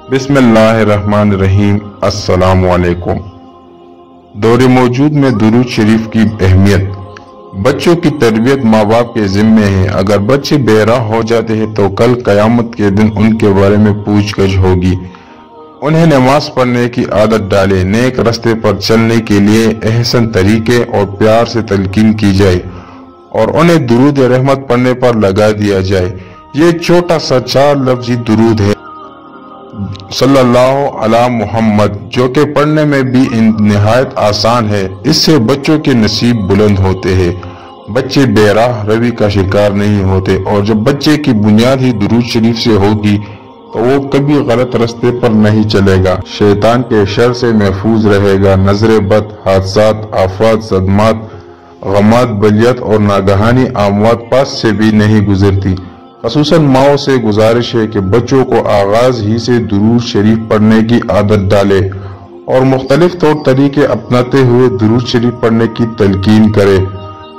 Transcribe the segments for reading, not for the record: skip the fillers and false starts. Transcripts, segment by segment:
बिस्मिल्लाहिर्रहमानिर्रहीम। अस्सलामु अलैकुम। दौर मौजूद में दुरूद शरीफ की अहमियत। बच्चों की तरबियत माँ बाप के जिम्मे है। अगर बच्चे बेराह हो जाते हैं तो कल कयामत के दिन उनके बारे में पूछगछ होगी। उन्हें नमाज पढ़ने की आदत डाले, नेक रास्ते पर चलने के लिए एहसन तरीके और प्यार से तलकीन की जाए और उन्हें दुरूद रहमत पढ़ने पर लगा दिया जाए। ये छोटा सा 4 लफ्जी दुरूद है सल्लल्लाहु अला मुहम्मद, जो कि पढ़ने में भी निहायत आसान है। इससे बच्चों के नसीब बुलंद होते हैं, बच्चे बेराह रवि का शिकार नहीं होते। और जब बच्चे की बुनियाद ही दुरूद शरीफ से होगी तो वो कभी गलत रास्ते पर नहीं चलेगा, शैतान के शर से महफूज रहेगा, नजर बद, हादसात, आफत, सदमात, गमात, बलियत और नागहानी आमवात पास से भी नहीं गुजरती। खसूसन माओ से गुजारिश है कि बच्चों को आगाज ही से दुरूद शरीफ पढ़ने की आदत डाले और मुख्तलिफ तौर तरीके अपनाते हुए दुरूद शरीफ पढ़ने की तलकीन करे।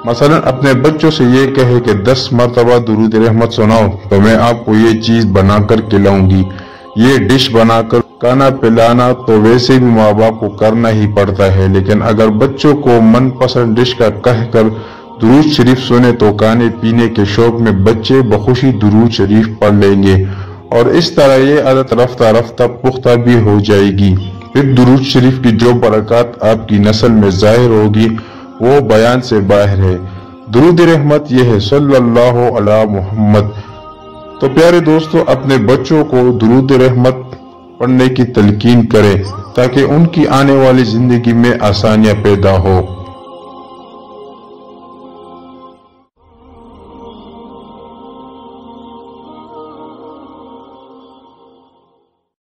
मसलन अपने बच्चों से ये कहे कि 10 मरतबा दुरूद रहमत सुनाओ तो मैं आपको ये चीज बनाकर खिलाऊंगी। ये डिश बनाकर खाना पिलाना तो वैसे भी माँ बाप को करना ही पड़ता है, लेकिन अगर बच्चों को मनपसंद डिश का कहकर दुरूद शरीफ सुने तो खाने पीने के शौक में बच्चे बखुशी दुरूद शरीफ पढ़ लेंगे और इस तरह ये आदत रफ्ता रफ्ता पुख्ता भी हो जाएगी। फिर दुरूद शरीफ की जो बरकत आपकी नस्ल में जाहिर होगी वो बयान से बाहर है। दुरूद रहमत ये है सल्लल्लाहु अला मुहम्मद। तो प्यारे दोस्तों, अपने बच्चों को दुरूद रहमत पढ़ने की तलकीन करें ताकि उनकी आने वाली जिंदगी में आसानियां पैदा हो।